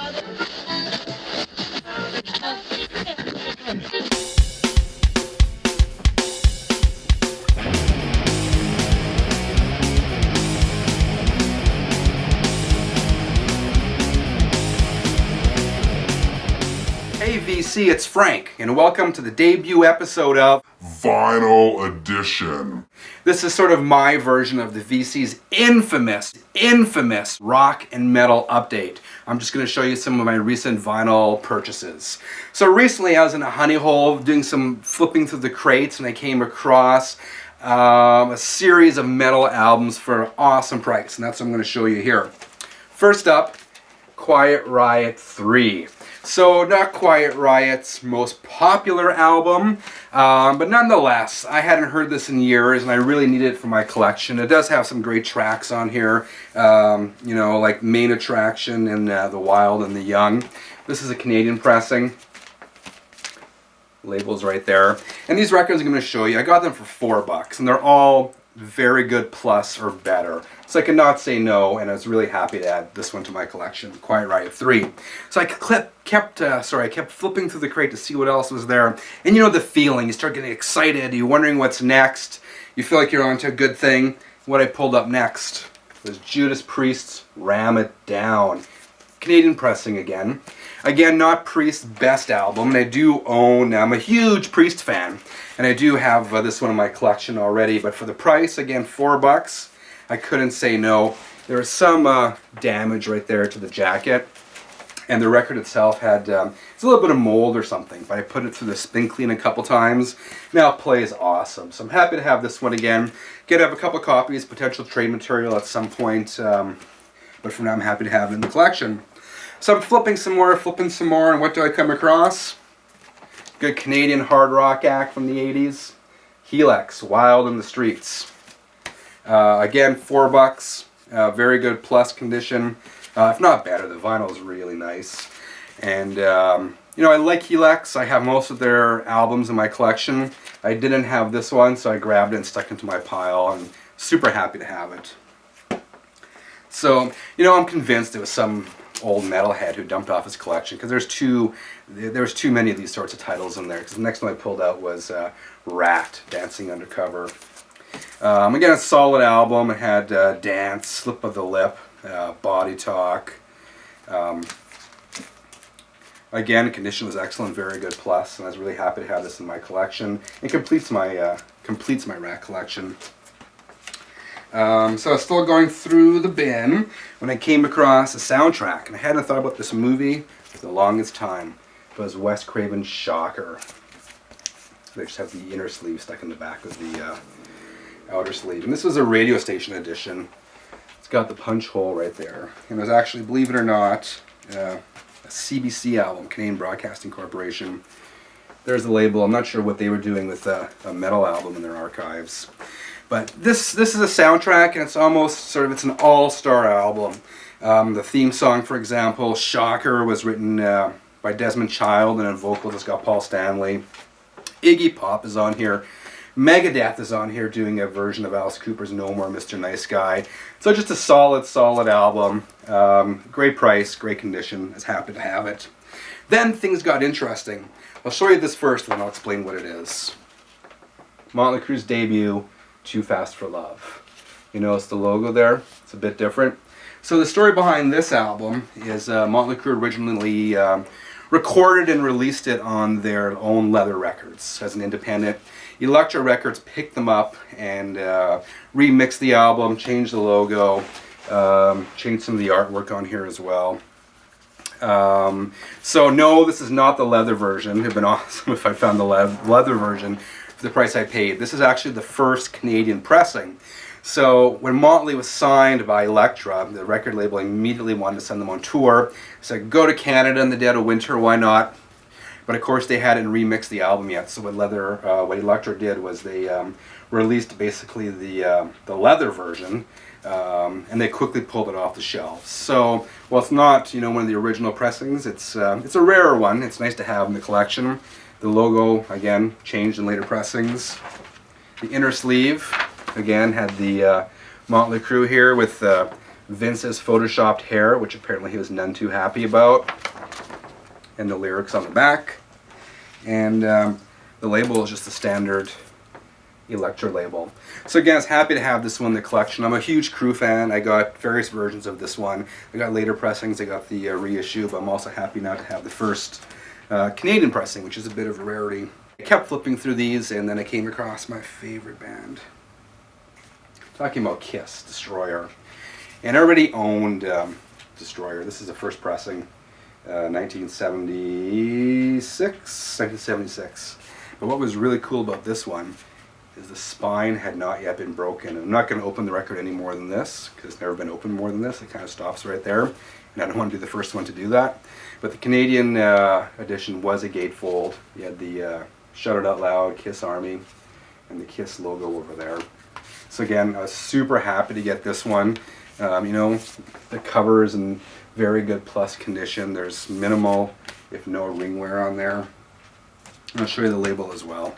Hey VC, it's Frank, and welcome to the debut episode of Vinyl Edition. This is sort of my version of the VC's infamous rock and metal update. I'm just going to show you some of my recent vinyl purchases. So recently I was in a honey hole doing some flipping through the crates, and I came across a series of metal albums for an awesome price, and that's what I'm going to show you here. First up, Quiet Riot 3. So not Quiet Riot's most popular album, but nonetheless, I hadn't heard this in years and I really needed it for my collection. It does have some great tracks on here, you know, like Main Attraction and The Wild and the Young. This is a Canadian pressing. Labels right there. And these records I'm going to show you, I got them for $4 and they're all very good plus or better. So I could not say no, and I was really happy to add this one to my collection, Quiet Riot 3. So I kept flipping through the crate to see what else was there. And you know the feeling, you start getting excited, you're wondering what's next, you feel like you're onto a good thing. What I pulled up next was Judas Priest's Ram It Down. Canadian pressing again. Again, not Priest's best album, and I do own, I'm a huge Priest fan, and I do have this one in my collection already, but for the price, again, $4, I couldn't say no. There was some damage right there to the jacket, and the record itself had, it's a little bit of mold or something, but I put it through the spin clean a couple times. Now it plays awesome, so I'm happy to have this one again. Get have a couple copies, potential trade material at some point, but for now I'm happy to have it in the collection. So I'm flipping some more, and what do I come across? Good Canadian hard rock act from the 80s. Helix, Wild in the Streets. Again, $4. Very good plus condition. If not better, the vinyl is really nice. And, you know, I like Helix. I have most of their albums in my collection. I didn't have this one, so I grabbed it and stuck it into my pile. I'm super happy to have it. So, you know, I'm convinced it was some old metalhead who dumped off his collection, because there's too many of these sorts of titles in there. Because the next one I pulled out was Ratt, Dancing Undercover. Again, a solid album. It had Dance, Slip of the Lip, Body Talk. Again, condition was excellent, very good plus, and I was really happy to have this in my collection. It completes my Ratt collection. So I was still going through the bin when I came across a soundtrack, and I hadn't thought about this movie for the longest time. It was Wes Craven's Shocker. They just have the inner sleeve stuck in the back of the outer sleeve. And this was a radio station edition. It's got the punch hole right there. And it was actually, believe it or not, a CBC album, Canadian Broadcasting Corporation. There's the label. I'm not sure what they were doing with a metal album in their archives. But this is a soundtrack, and it's almost sort of, it's an all-star album. The theme song, for example, Shocker, was written by Desmond Child, and on vocals it's got Paul Stanley. Iggy Pop is on here. Megadeth is on here doing a version of Alice Cooper's No More Mr. Nice Guy. So just a solid album. Great price, great condition. I was happy to have it. Then things got interesting. I'll show you this first, and then I'll explain what it is. Motley Crue's debut, Too Fast for Love. You notice the logo there? It's a bit different. So the story behind this album is Motley Crue originally recorded and released it on their own leather records as an independent. Elektra Records picked them up and remixed the album, changed the logo, changed some of the artwork on here as well. So no, this is not the leather version. It would have been awesome if I found the leather version for the price I paid. This is actually the first Canadian pressing. So when Motley was signed by Elektra, the record label immediately wanted to send them on tour. Said, go to Canada in the dead of winter, why not? But of course they hadn't remixed the album yet. So what Elektra did was they released basically the leather version, and they quickly pulled it off the shelves. So while it's not, you know, one of the original pressings, it's a rarer one. It's nice to have in the collection. The logo again changed in later pressings. The inner sleeve again had the Motley Crue here with Vince's photoshopped hair, which apparently he was none too happy about. And the lyrics on the back. And the label is just a standard Electra label. So again, I was happy to have this one in the collection. I'm a huge Crue fan. I got various versions of this one. I got later pressings, I got the reissue, but I'm also happy now to have the first Canadian pressing, which is a bit of a rarity. I kept flipping through these, and then I came across my favorite band. Talking about Kiss, Destroyer. And I already owned Destroyer. This is the first pressing, 1976. But what was really cool about this one is the spine had not yet been broken. I'm not going to open the record any more than this, because it's never been opened more than this. It kind of stops right there, and I don't want to be the first one to do that. But the Canadian edition was a gatefold. You had the Shout It Out Loud, Kiss Army, and the Kiss logo over there. So again, I was super happy to get this one. You know, the cover is in very good plus condition. There's minimal, if no, ring wear on there. I'll show you the label as well.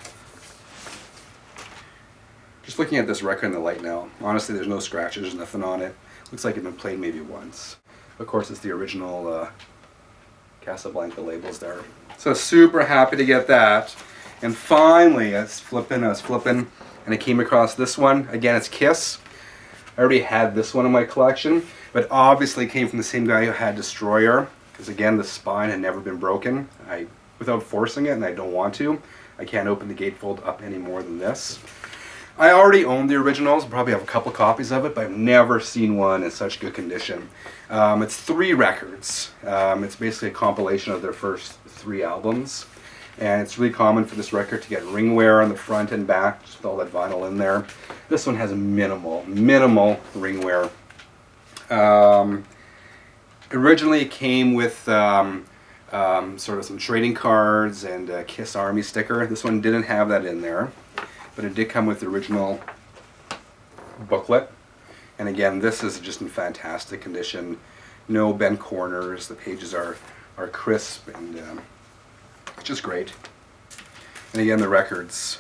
Just looking at this record in the light now, honestly there's no scratches, there's nothing on it. Looks like it's been played maybe once. Of course it's the original Casablanca labels there. So super happy to get that. And finally, I was flipping, and I came across this one. Again, it's Kiss. I already had this one in my collection, but obviously it came from the same guy who had Destroyer, because again the spine had never been broken. Without forcing it, and I don't want to, I can't open the gatefold up any more than this. I already own the originals, probably have a couple copies of it, but I've never seen one in such good condition. It's 3 records. It's basically a compilation of their first 3 albums. And it's really common for this record to get ring wear on the front and back, just with all that vinyl in there. This one has minimal ring wear. Originally it came with sort of some trading cards and a Kiss Army sticker. This one didn't have that in there, but it did come with the original booklet. And again, this is just in fantastic condition. No bent corners. The pages are crisp, and it's just great. And again, the records,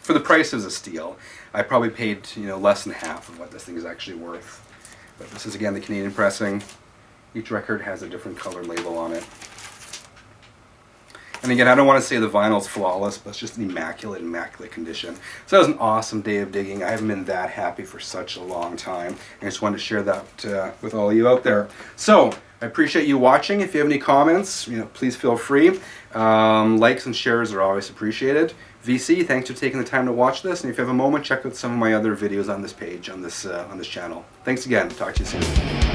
for the price, is a steal. I probably paid less than half of what this thing is actually worth. But this is again the Canadian pressing. Each record has a different color label on it. And again, I don't want to say the vinyl's flawless, but it's just an immaculate condition. So that was an awesome day of digging. I haven't been that happy for such a long time. I just wanted to share that with all of you out there. So I appreciate you watching. If you have any comments, please feel free. Likes and shares are always appreciated. VC, thanks for taking the time to watch this. And if you have a moment, check out some of my other videos on this page, on this channel. Thanks again. Talk to you soon.